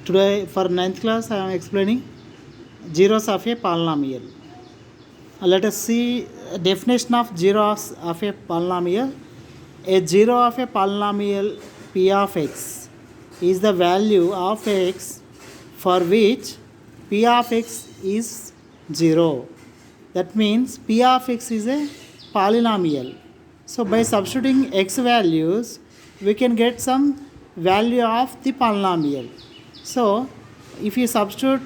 Today for ninth class I am explaining zeros of a polynomial. Let us see definition of zeros of a polynomial. A zero of a polynomial p of x is the value of x for which p of x is 0. That means p of x is a polynomial. So by substituting x values, we can get some value of the polynomial. So if you substitute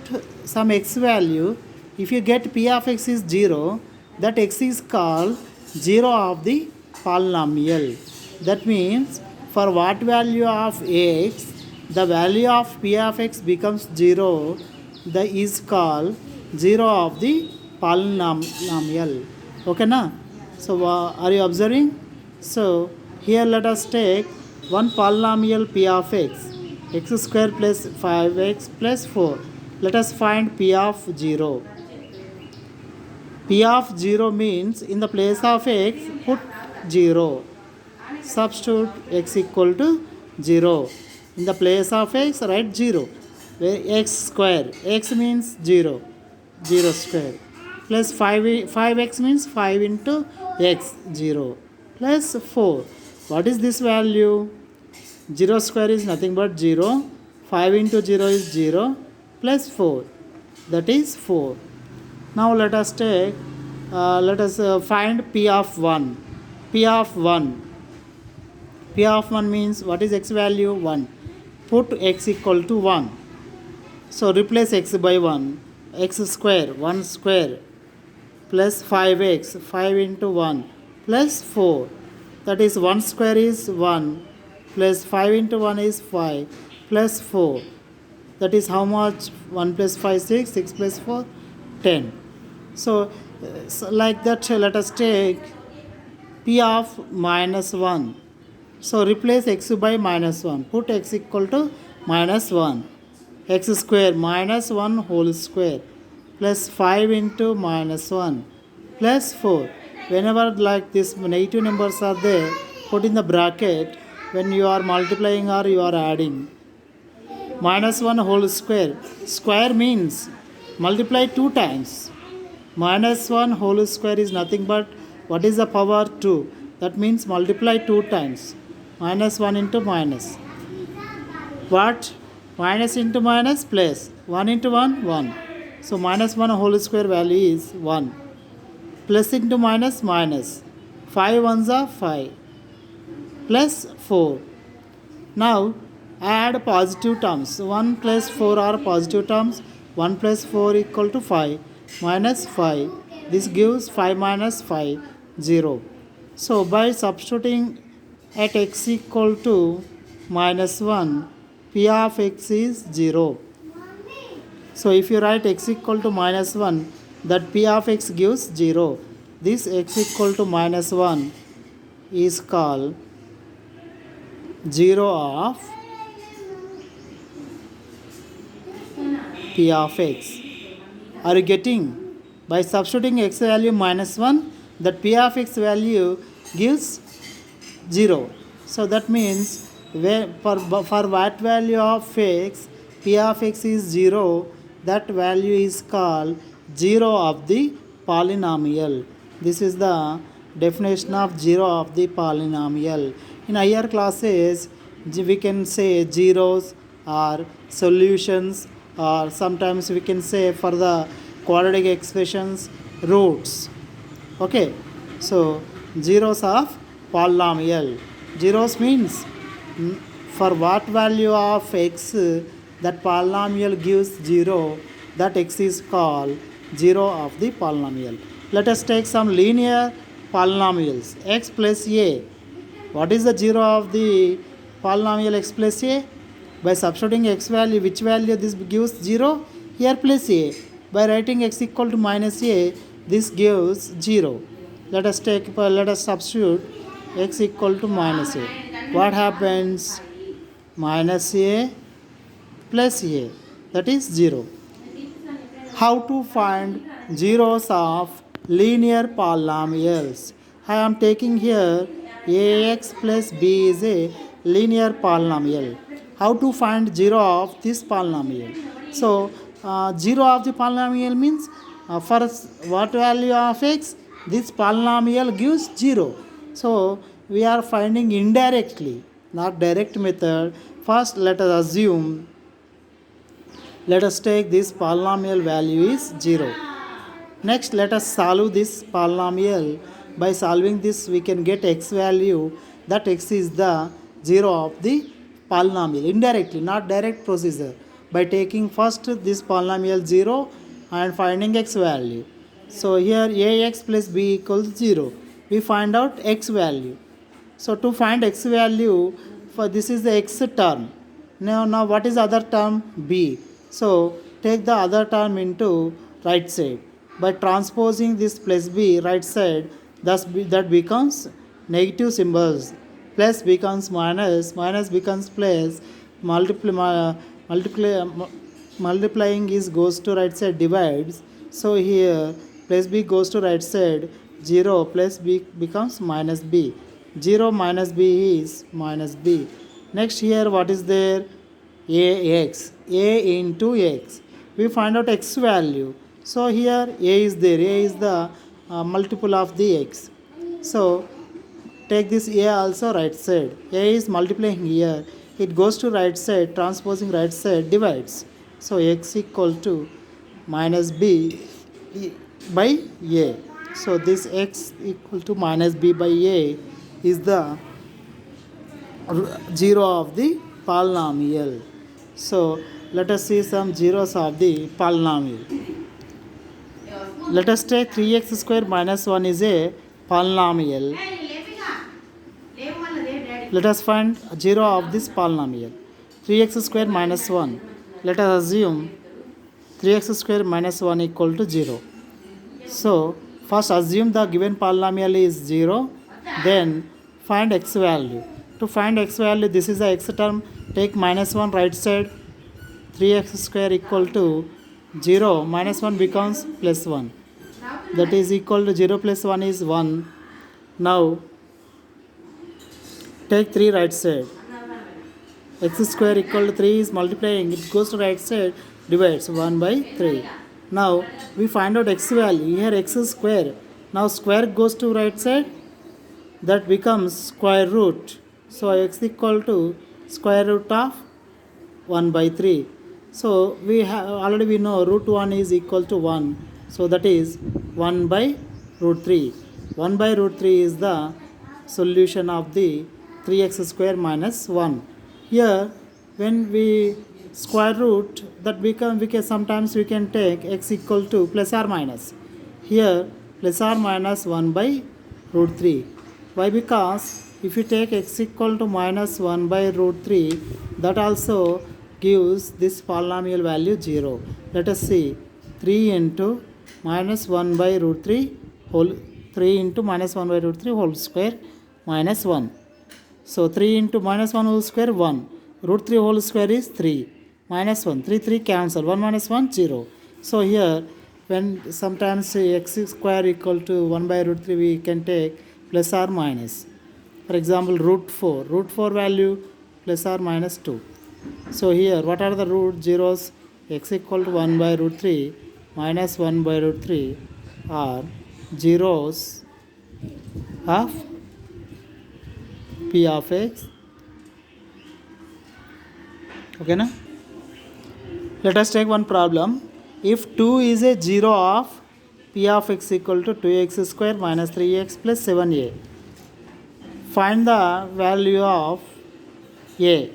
some x value, if you get p of x is 0, that x is called 0 of the polynomial. That means for what value of x, the value of p of x becomes 0, that is called 0 of the polynomial. Okay na? So are you observing? So here let us take one polynomial p of x square plus 5x plus 4. Let us find p of 0. P of 0 means in the place of x put 0. Substitute x equal to 0. In the place of x write 0. Where x square, x means 0, 0 square, plus 5x means 5 into x, 0, plus 4. What is this value? 0 square is nothing but 0, 5 into 0 is 0, plus 4, that is 4. Now let us take, find p of 1. P of 1. P of 1 means what is x value? 1. Put x equal to 1. So replace x by 1. X square, 1 square, plus 5x, 5 into 1, plus 4. That is 1 square is 1, plus 5 into 1 is 5, plus 4. That is how much? 1 plus 5, 6, 6 plus 4, 10. So like that, let us take p of minus 1. So replace x by minus 1. Put x equal to minus 1. X square minus 1 whole square plus 5 into minus 1 plus 4. Whenever like this negative numbers are there, put in the bracket when you are multiplying or you are adding. Minus 1 whole square. Square means multiply 2 times. Minus 1 whole square is nothing but what is the power? 2. That means multiply 2 times. Minus 1 into minus. What? Minus into minus plus 1 into 1, 1. So minus 1 whole square value is 1. Plus into minus, minus. 5 ones are 5. Plus 4. Now add positive terms. 1 plus 4 are positive terms. 1 plus 4 equal to 5. Minus 5. This gives 5 minus 5, 0. So by substituting at x equal to minus 1, p of x is 0. So if you write x equal to minus 1, that p of x gives 0. This x equal to minus 1 is called 0 of p of x. Are you getting? By substituting x value minus 1, that p of x value gives 0. So that means for what value of x p of x is 0, that value is called 0 of the polynomial. This is the definition of 0 of the polynomial. In higher classes, we can say zeros or solutions, or sometimes we can say for the quadratic expressions roots. Okay, so zeros of polynomial. Zeros means for what value of x that polynomial gives 0, that x is called 0 of the polynomial. Let us take some linear polynomials. X plus a. What is the 0 of the polynomial x plus a? By substituting x value, which value this gives 0? Here plus a. By writing x equal to minus a, this gives 0. Let us substitute x equal to minus a. What happens? Minus a plus a, that is 0. How to find zeros of linear polynomials? I am taking here ax plus b is a linear polynomial. how to find 0 of this polynomial. So 0 of the polynomial means for what value of x this polynomial gives 0. So we are finding indirectly, not direct method. First let us assume, let us take this polynomial value is 0. Next let us solve this polynomial. By solving this we can get x value, that x is the 0 of the polynomial indirectly, not direct procedure. By taking first this polynomial 0 and finding x value. So here ax plus b equals 0. We find out x value. So to find x value, for this is the x term. Now what is other term? B. So take the other term into right side. By transposing this plus b right side, that becomes negative symbols. Plus becomes minus, minus becomes plus, multiplying is goes to right side, divides. So here plus b goes to right side, 0 plus b becomes minus b. 0 minus b is minus b. Next here what is there? Ax, a into x. We find out x value. So here a is there, a is the multiple of the x. So take this a also right side. A is multiplying here. It goes to right side, transposing right side, divides. So x equal to minus b by a. So this x equal to minus b by a is the 0 of the polynomial. So let us see some zeros of the polynomial. Let us take 3x square minus 1 is a polynomial. Let us find 0 of this polynomial. 3x square minus 1. Let us assume 3x square minus 1 equal to 0. So first assume the given polynomial is 0, then find x value. To find x value, this is the x term, take minus 1 right side, 3x square equal to 0, minus 1 becomes plus 1. That is equal to 0 plus 1 is 1. Now take 3 right side. X square equal to 3 is multiplying, it goes to right side, divides 1 by 3. Now we find out x value. Here x is square. Now square goes to right side, that becomes square root. So x equal to square root of 1 by 3. So we have already we know root 1 is equal to 1. So that is 1 by root 3. 1 by root 3 is the solution of the 3x square minus 1. Here when we square root, that become sometimes we can take x equal to plus or minus. Here plus or minus 1 by root 3. Why? Because if you take x equal to minus 1 by root 3, that also gives this polynomial value 0. Let us see, 3 into minus 1 by root 3 whole 3 into minus 1 by root 3 whole square minus 1. So 3 into minus 1 whole square 1. Root 3 whole square is 3. Minus 1. 3 3 cancel. 1 minus 1 0. So here when sometimes x square equal to 1 by root 3, we can take plus or minus. For example, root 4. Root 4 value plus or minus 2. So here what are the root zeros? X equal to 1 by root 3 minus 1 by root 3 are zeros of p of x. Okay na? Let us take one problem. If 2 is a 0 of p of x equal to 2x square minus 3x plus 7a. Find the value of a.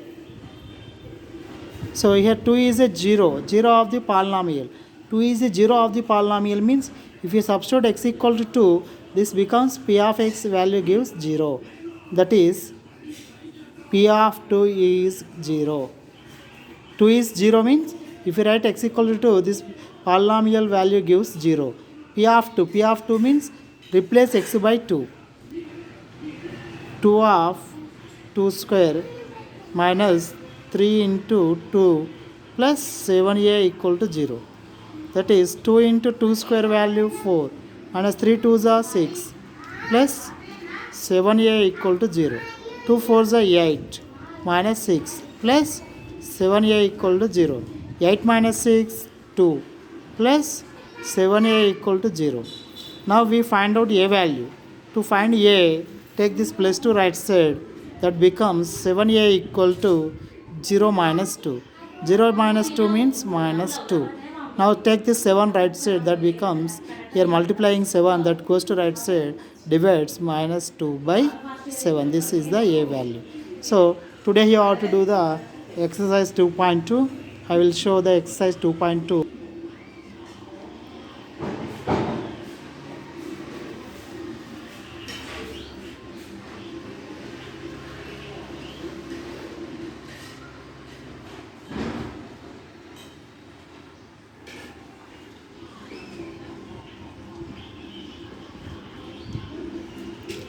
So here 2 is a 0, 0 of the polynomial. 2 is a 0 of the polynomial means if you substitute x equal to 2, this becomes p of x value gives 0. That is p of 2 is 0. 2 is 0 means if you write x equal to 2, this polynomial value gives 0. P of 2 means replace x by 2. 2 of 2 square minus 3 into 2 plus 7a equal to 0. That is 2 into 2 square value 4 minus 3 2s are 6 plus 7a equal to 0. 2 4s are 8 minus 6 plus 7a equal to 0. 8 minus 6, 2 plus 7a equal to 0. Now we find out a value. To find a, take this plus 2 right side, that becomes 7a equal to 0 minus 2. 0 minus 2 means minus 2. Now take this 7 right side, that becomes, here multiplying 7, that goes to right side, divides minus 2 by 7. This is the a value. So today you have to do the exercise 2.2. I will show the exercise 2.2.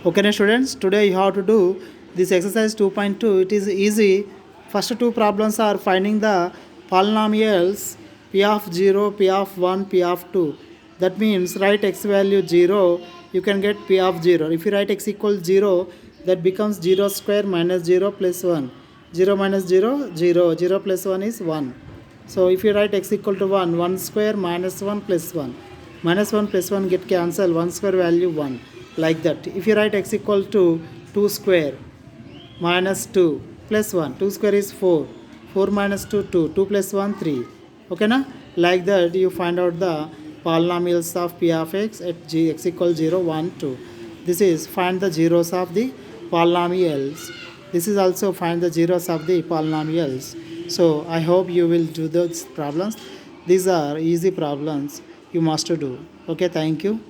Okay, now students, today you have to do this exercise 2.2. It is easy. First two problems are finding the polynomials p of 0, p of 1, p of 2. That means write x value 0, you can get p of 0. If you write x equals 0, that becomes 0 square minus 0 plus 1. 0 minus 0, 0. 0 plus 1 is 1. So if you write x equal to 1, 1 square minus 1 plus 1. Minus 1 plus 1 get cancelled, 1 square value 1. Like that. If you write x equal to 2 square minus 2 plus 1, 2 square is 4, 4 minus 2, 2, 2 plus 1, 3. Okay na? Like that you find out the polynomials of p of x at x equals 0, 1, 2. This is find the zeros of the polynomials. This is also find the zeros of the polynomials. So I hope you will do those problems. These are easy problems you must do. Okay, thank you.